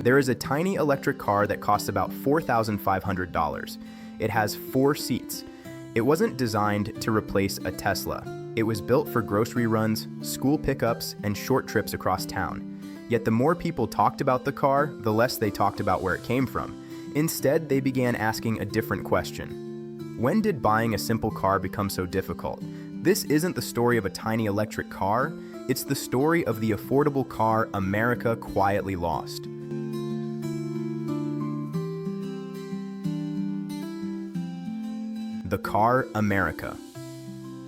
There is a tiny electric car that costs about $4,500. It has 4 seats. It wasn't designed to replace a Tesla. It was built for grocery runs, school pickups, and short trips across town. Yet the more people talked about the car, the less they talked about where it came from. Instead, they began asking a different question. When did buying a simple car become so difficult? This isn't the story of a tiny electric car, it's the story of the affordable car America quietly lost. The car America.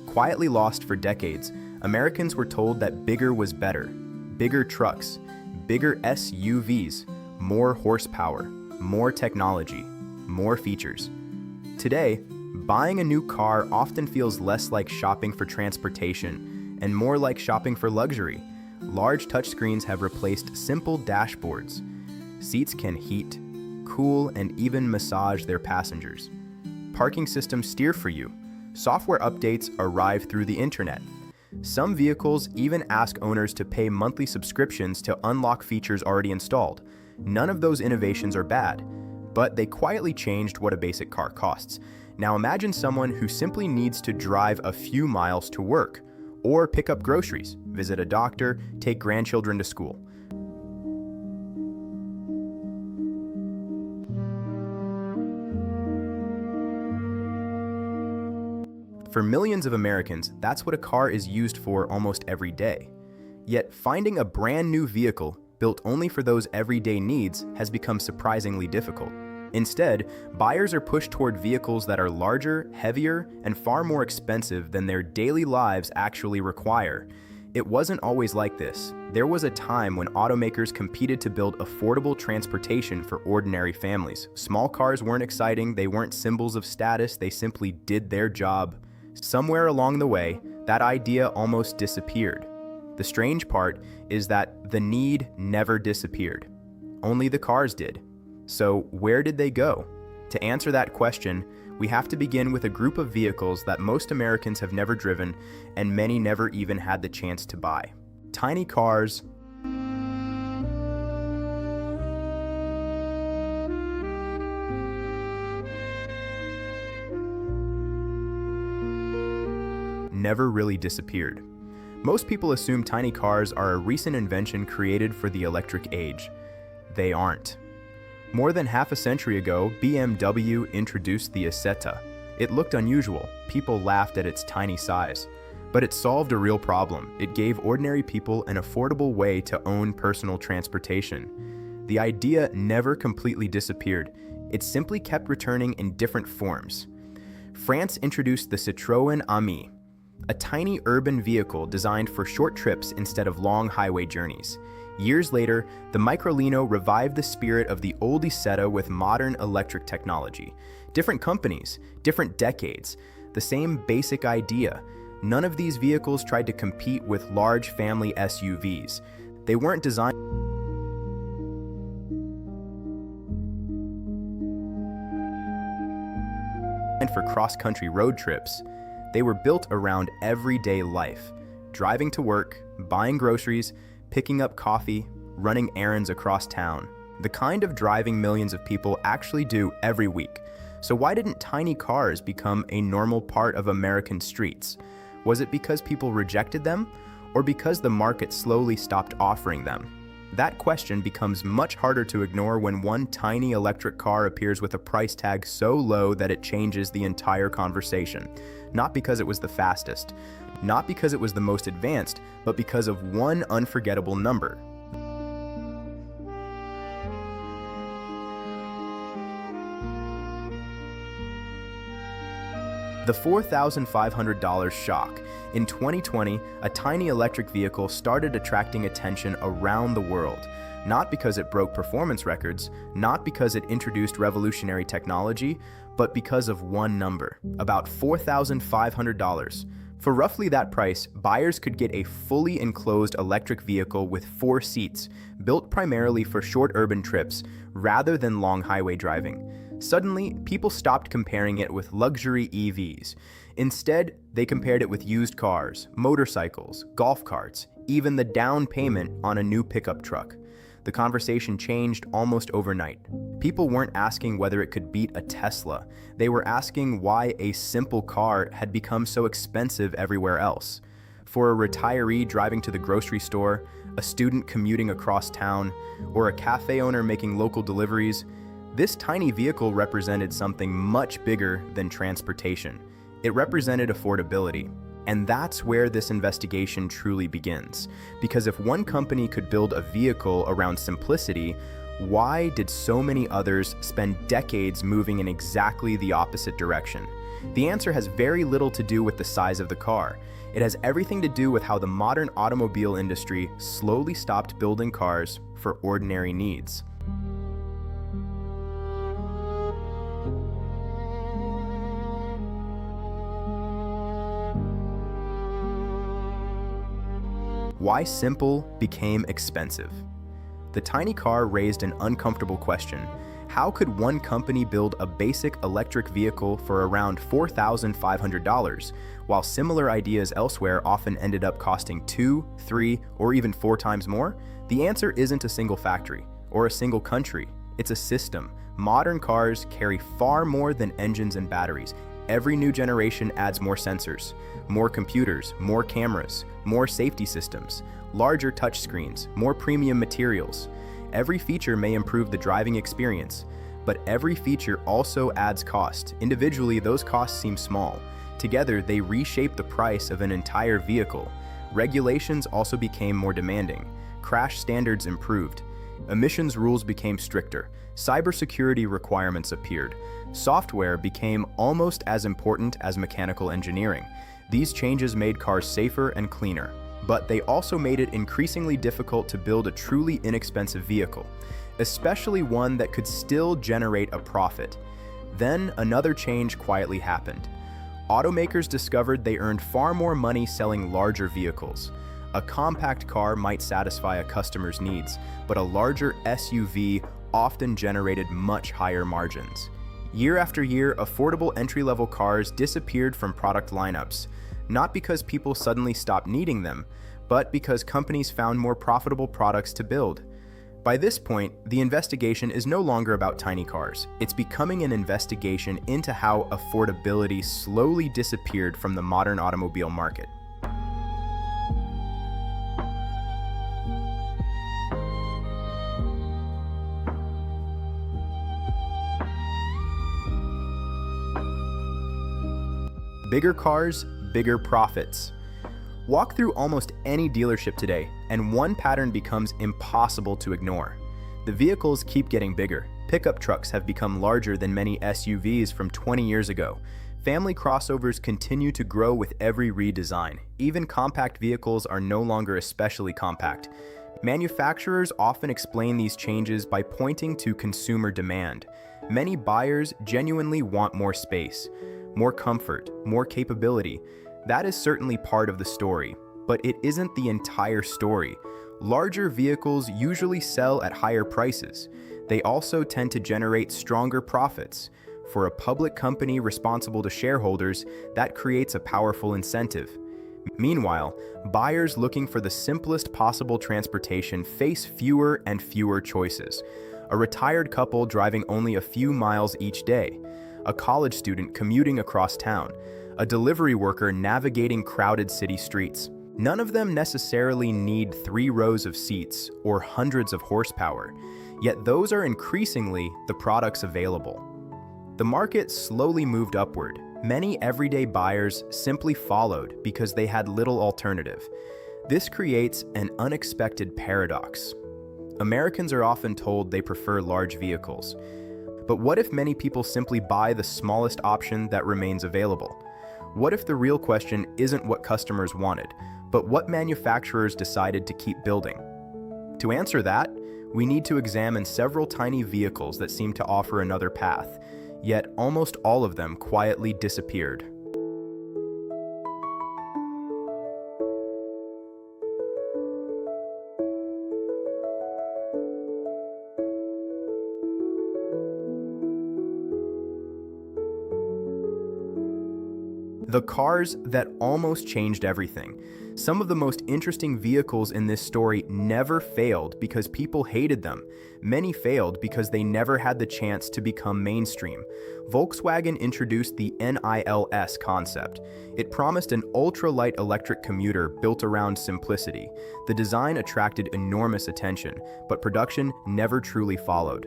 Quietly lost for decades, Americans were told that bigger was better. Bigger trucks, bigger SUVs, more horsepower, more technology, more features. Today, buying a new car often feels less like shopping for transportation and more like shopping for luxury. Large touchscreens have replaced simple dashboards. Seats can heat, cool, and even massage their passengers. Parking systems steer for you. Software updates arrive through the internet. Some vehicles even ask owners to pay monthly subscriptions to unlock features already installed. None of those innovations are bad, but they quietly changed what a basic car costs. Now imagine someone who simply needs to drive a few miles to work, or pick up groceries, visit a doctor, take grandchildren to school. For millions of Americans, that's what a car is used for almost every day. Yet finding a brand new vehicle built only for those everyday needs has become surprisingly difficult. Instead, buyers are pushed toward vehicles that are larger, heavier, and far more expensive than their daily lives actually require. It wasn't always like this. There was a time when automakers competed to build affordable transportation for ordinary families. Small cars weren't exciting, they weren't symbols of status, they simply did their job. Somewhere along the way, that idea almost disappeared. The strange part is that the need never disappeared. Only the cars did. So where did they go? To answer that question, we have to begin with a group of vehicles that most Americans have never driven and many never even had the chance to buy. Tiny cars never really disappeared. Most people assume tiny cars are a recent invention created for the electric age. They aren't. More than half a century ago, BMW introduced the Isetta. It looked unusual. People laughed at its tiny size. But it solved a real problem. It gave ordinary people an affordable way to own personal transportation. The idea never completely disappeared. It simply kept returning in different forms. France introduced the Citroën Ami, a tiny urban vehicle designed for short trips instead of long highway journeys. Years later, the Microlino revived the spirit of the old Isetta with modern electric technology. Different companies, different decades, the same basic idea. None of these vehicles tried to compete with large family SUVs. They weren't designed for cross-country road trips. They were built around everyday life, driving to work, buying groceries, picking up coffee, running errands across town. The kind of driving millions of people actually do every week. So why didn't tiny cars become a normal part of American streets? Was it because people rejected them, or because the market slowly stopped offering them? That question becomes much harder to ignore when one tiny electric car appears with a price tag so low that it changes the entire conversation. Not because it was the fastest, not because it was the most advanced, but because of one unforgettable number. The $4,500 shock. In 2020, a tiny electric vehicle started attracting attention around the world. Not because it broke performance records, not because it introduced revolutionary technology, but because of one number, about $4,500. For roughly that price, buyers could get a fully enclosed electric vehicle with 4 seats, built primarily for short urban trips, rather than long highway driving. Suddenly, people stopped comparing it with luxury EVs. Instead, they compared it with used cars, motorcycles, golf carts, even the down payment on a new pickup truck. the conversation changed almost overnight. People weren't asking whether it could beat a Tesla. They were asking why a simple car had become so expensive everywhere else. For a retiree driving to the grocery store, a student commuting across town, or a cafe owner making local deliveries, this tiny vehicle represented something much bigger than transportation. It represented affordability. And that's where this investigation truly begins. Because if one company could build a vehicle around simplicity, why did so many others spend decades moving in exactly the opposite direction? The answer has very little to do with the size of the car. It has everything to do with how the modern automobile industry slowly stopped building cars for ordinary needs. Why simple became expensive. The tiny car raised an uncomfortable question. How could one company build a basic electric vehicle for around $4,500, while similar ideas elsewhere often ended up costing 2, 3, or even 4 times more? The answer isn't a single factory or a single country. It's a system. Modern cars carry far more than engines and batteries. Every new generation adds more sensors, more computers, more cameras, more safety systems, larger touchscreens, more premium materials. Every feature may improve the driving experience, but every feature also adds cost. Individually, those costs seem small. Together, they reshape the price of an entire vehicle. Regulations also became more demanding. Crash standards improved. Emissions rules became stricter. Cybersecurity requirements appeared. Software became almost as important as mechanical engineering. These changes made cars safer and cleaner, but they also made it increasingly difficult to build a truly inexpensive vehicle, especially one that could still generate a profit. Then another change quietly happened. Automakers discovered they earned far more money selling larger vehicles. A compact car might satisfy a customer's needs, but a larger SUV often generated much higher margins. Year after year, affordable entry-level cars disappeared from product lineups, not because people suddenly stopped needing them, but because companies found more profitable products to build. By this point, the investigation is no longer about tiny cars. It's becoming an investigation into how affordability slowly disappeared from the modern automobile market. Bigger cars, bigger profits. Walk through almost any dealership today, and one pattern becomes impossible to ignore. The vehicles keep getting bigger. Pickup trucks have become larger than many SUVs from 20 years ago. Family crossovers continue to grow with every redesign. Even compact vehicles are no longer especially compact. Manufacturers often explain these changes by pointing to consumer demand. Many buyers genuinely want more space, more comfort, more capability. That is certainly part of the story, but it isn't the entire story. Larger vehicles usually sell at higher prices. They also tend to generate stronger profits. For a public company responsible to shareholders, that creates a powerful incentive. Meanwhile, buyers looking for the simplest possible transportation face fewer and fewer choices. A retired couple driving only a few miles each day, a college student commuting across town, a delivery worker navigating crowded city streets. None of them necessarily need 3 rows of seats or hundreds of horsepower, yet those are increasingly the products available. The market slowly moved upward. Many everyday buyers simply followed because they had little alternative. This creates an unexpected paradox. Americans are often told they prefer large vehicles. But what if many people simply buy the smallest option that remains available? What if the real question isn't what customers wanted, but what manufacturers decided to keep building? To answer that, we need to examine several tiny vehicles that seem to offer another path, yet almost all of them quietly disappeared. The cars that almost changed everything. Some of the most interesting vehicles in this story never failed because people hated them. Many failed because they never had the chance to become mainstream. Volkswagen introduced the NILS concept. It promised an ultra-light electric commuter built around simplicity. The design attracted enormous attention, but production never truly followed.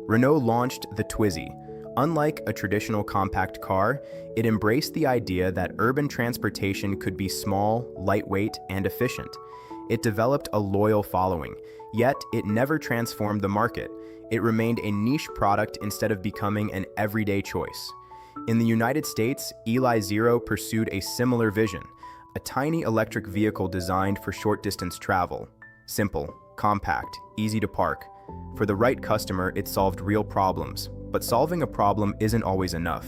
Renault launched the Twizy. Unlike a traditional compact car, it embraced the idea that urban transportation could be small, lightweight, and efficient. It developed a loyal following, yet it never transformed the market. It remained a niche product instead of becoming an everyday choice. In the United States, Eli Zero pursued a similar vision, a tiny electric vehicle designed for short-distance travel. Simple, compact, easy to park. For the right customer, it solved real problems. But solving a problem isn't always enough.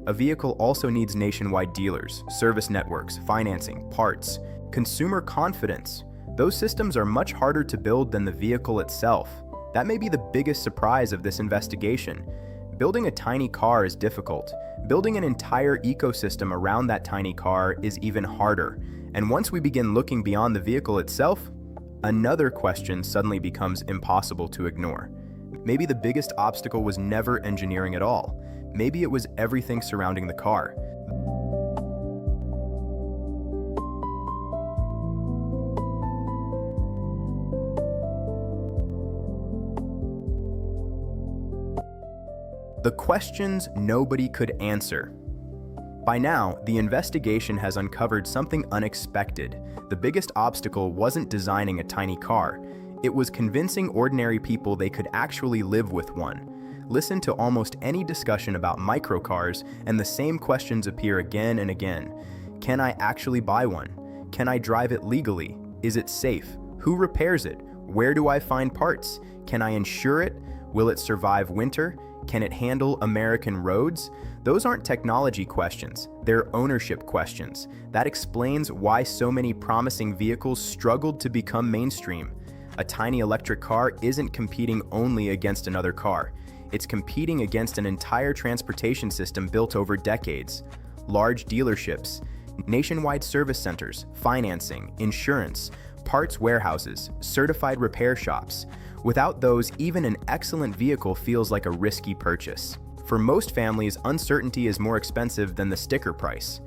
A vehicle also needs nationwide dealers, service networks, financing, parts, consumer confidence. Those systems are much harder to build than the vehicle itself. That may be the biggest surprise of this investigation. Building a tiny car is difficult. Building an entire ecosystem around that tiny car is even harder. And once we begin looking beyond the vehicle itself, another question suddenly becomes impossible to ignore. Maybe the biggest obstacle was never engineering at all. Maybe it was everything surrounding the car. The questions nobody could answer. By now, the investigation has uncovered something unexpected. The biggest obstacle wasn't designing a tiny car. It was convincing ordinary people they could actually live with one. Listen to almost any discussion about microcars, and the same questions appear again and again. Can I actually buy one? Can I drive it legally? Is it safe? Who repairs it? Where do I find parts? Can I insure it? Will it survive winter? Can it handle American roads? Those aren't technology questions, they're ownership questions. That explains why so many promising vehicles struggled to become mainstream. A tiny electric car isn't competing only against another car. It's competing against an entire transportation system built over decades. Large dealerships, nationwide service centers, financing, insurance, parts warehouses, certified repair shops. Without those, even an excellent vehicle feels like a risky purchase. For most families, uncertainty is more expensive than the sticker price.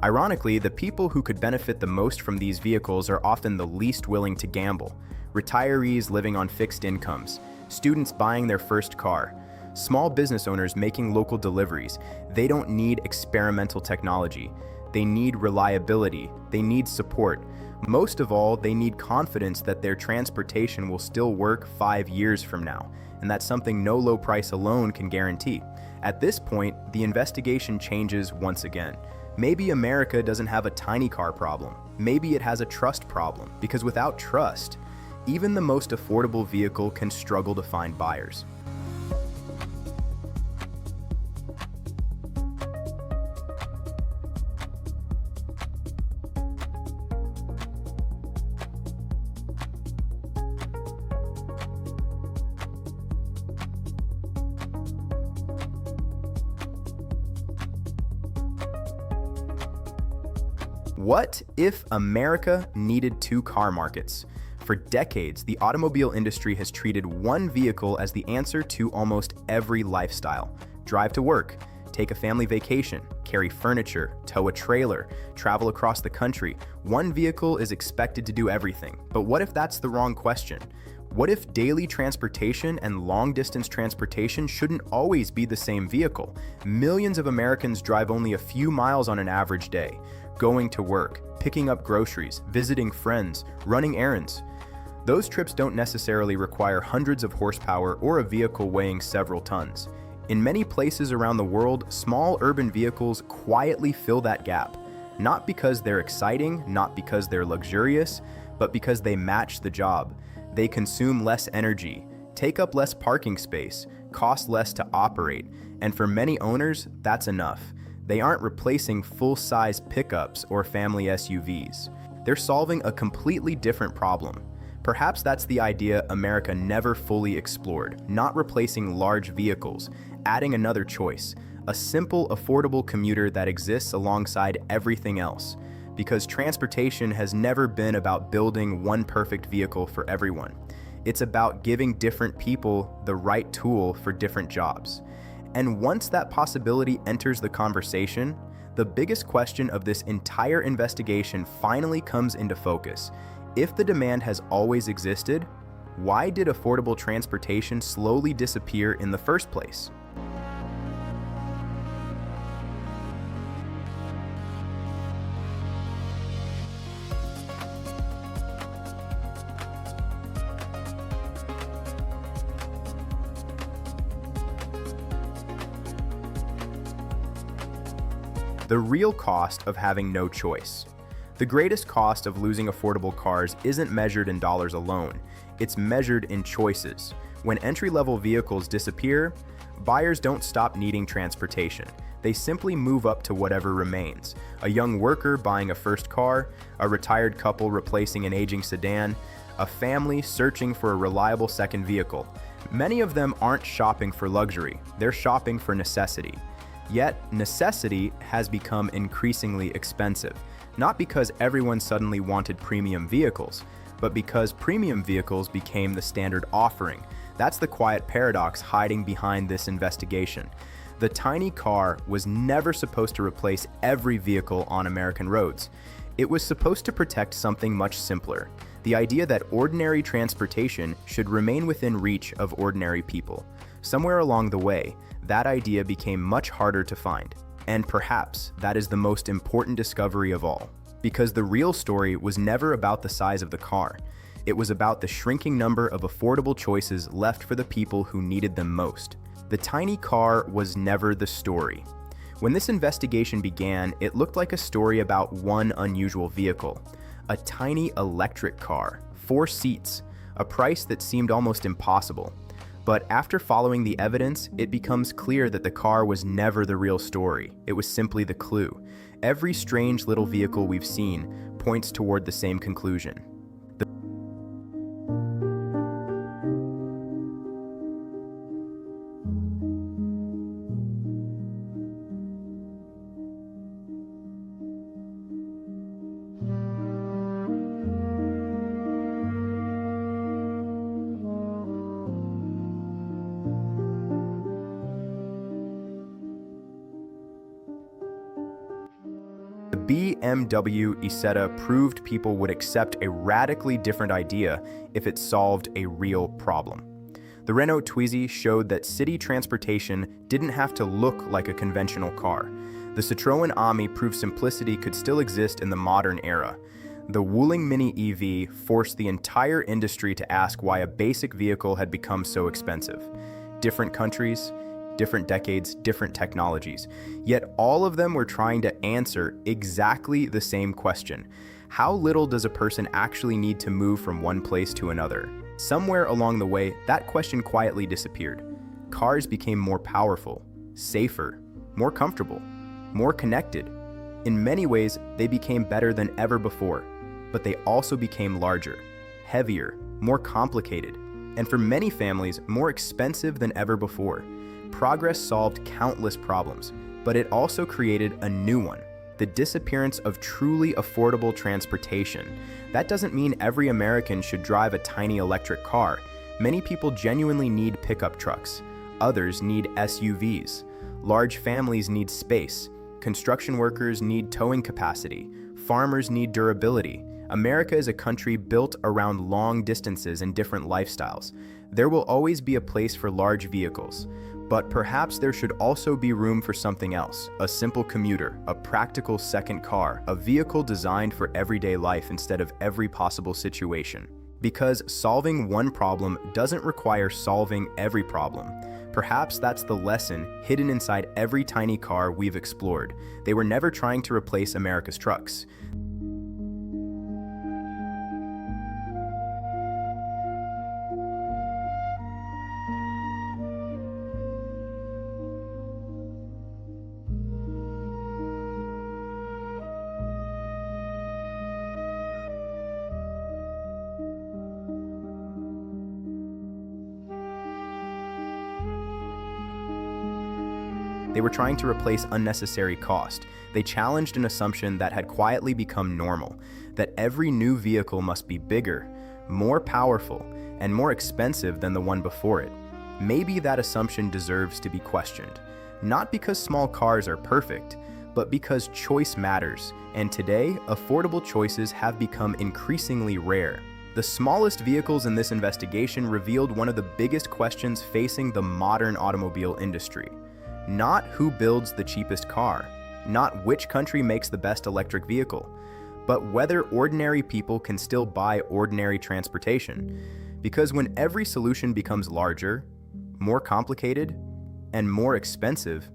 Ironically, the people who could benefit the most from these vehicles are often the least willing to gamble. Retirees living on fixed incomes, students buying their first car, small business owners making local deliveries. They don't need experimental technology. They need reliability. They need support. Most of all, they need confidence that their transportation will still work 5 years from now, and that's something no low price alone can guarantee. At this point, the investigation changes once again. Maybe America doesn't have a tiny car problem. Maybe it has a trust problem, because without trust, even the most affordable vehicle can struggle to find buyers. What if America needed two car markets? For decades, the automobile industry has treated one vehicle as the answer to almost every lifestyle. Drive to work, take a family vacation, carry furniture, tow a trailer, travel across the country. One vehicle is expected to do everything. But what if that's the wrong question? What if daily transportation and long-distance transportation shouldn't always be the same vehicle? Millions of Americans drive only a few miles on an average day, going to work, picking up groceries, visiting friends, running errands. Those trips don't necessarily require hundreds of horsepower or a vehicle weighing several tons. In many places around the world, small urban vehicles quietly fill that gap. Not because they're exciting, not because they're luxurious, but because they match the job. They consume less energy, take up less parking space, cost less to operate, and for many owners, that's enough. They aren't replacing full-size pickups or family SUVs. They're solving a completely different problem. Perhaps that's the idea America never fully explored, not replacing large vehicles, adding another choice, a simple, affordable commuter that exists alongside everything else. Because transportation has never been about building one perfect vehicle for everyone. It's about giving different people the right tool for different jobs. And once that possibility enters the conversation, the biggest question of this entire investigation finally comes into focus. If the demand has always existed, why did affordable transportation slowly disappear in the first place? The real cost of having no choice. The greatest cost of losing affordable cars isn't measured in dollars alone, it's measured in choices. When entry-level vehicles disappear, buyers don't stop needing transportation. They simply move up to whatever remains. A young worker buying a first car, a retired couple replacing an aging sedan, a family searching for a reliable second vehicle. Many of them aren't shopping for luxury, they're shopping for necessity. Yet, necessity has become increasingly expensive, not because everyone suddenly wanted premium vehicles, but because premium vehicles became the standard offering. That's the quiet paradox hiding behind this investigation. The tiny car was never supposed to replace every vehicle on American roads. It was supposed to protect something much simpler, the idea that ordinary transportation should remain within reach of ordinary people. Somewhere along the way, that idea became much harder to find. And perhaps that is the most important discovery of all. Because the real story was never about the size of the car. It was about the shrinking number of affordable choices left for the people who needed them most. The tiny car was never the story. When this investigation began, it looked like a story about one unusual vehicle. A tiny electric car, 4 seats, a price that seemed almost impossible. But after following the evidence, it becomes clear that the car was never the real story. It was simply the clue. Every strange little vehicle we've seen points toward the same conclusion. The BMW Isetta proved people would accept a radically different idea if it solved a real problem. The Renault Twizy showed that city transportation didn't have to look like a conventional car. The Citroën Ami proved simplicity could still exist in the modern era. The Wuling Mini EV forced the entire industry to ask why a basic vehicle had become so expensive. Different countries, different decades, different technologies. Yet all of them were trying to answer exactly the same question. How little does a person actually need to move from one place to another? Somewhere along the way, that question quietly disappeared. Cars became more powerful, safer, more comfortable, more connected. In many ways, they became better than ever before, but they also became larger, heavier, more complicated, and for many families, more expensive than ever before. Progress solved countless problems, but it also created a new one, the disappearance of truly affordable transportation. That doesn't mean every American should drive a tiny electric car. Many people genuinely need pickup trucks. Others need SUVs. Large families need space. Construction workers need towing capacity. Farmers need durability. America is a country built around long distances and different lifestyles. There will always be a place for large vehicles. But perhaps there should also be room for something else, a simple commuter, a practical second car, a vehicle designed for everyday life instead of every possible situation. Because solving one problem doesn't require solving every problem. Perhaps that's the lesson hidden inside every tiny car we've explored. They were never trying to replace America's trucks. They were trying to replace unnecessary cost. They challenged an assumption that had quietly become normal, that every new vehicle must be bigger, more powerful, and more expensive than the one before it. Maybe that assumption deserves to be questioned, not because small cars are perfect, but because choice matters, and today, affordable choices have become increasingly rare. The smallest vehicles in this investigation revealed one of the biggest questions facing the modern automobile industry. Not who builds the cheapest car, not which country makes the best electric vehicle, but whether ordinary people can still buy ordinary transportation. Because when every solution becomes larger, more complicated, and more expensive,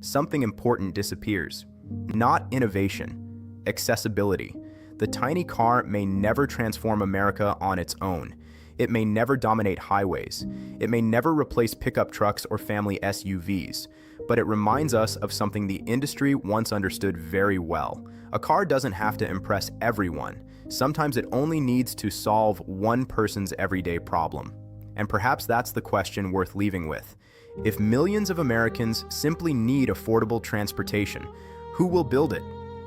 something important disappears. Not innovation, accessibility. The tiny car may never transform America on its own. It may never dominate highways. It may never replace pickup trucks or family SUVs. But it reminds us of something the industry once understood very well. A car doesn't have to impress everyone. Sometimes it only needs to solve one person's everyday problem. And perhaps that's the question worth leaving with. If millions of Americans simply need affordable transportation, who will build it?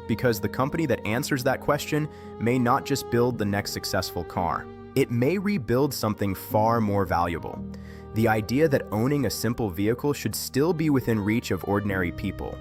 Because the company that answers that question may not just build the next successful car. It may rebuild something far more valuable. The idea that owning a simple vehicle should still be within reach of ordinary people.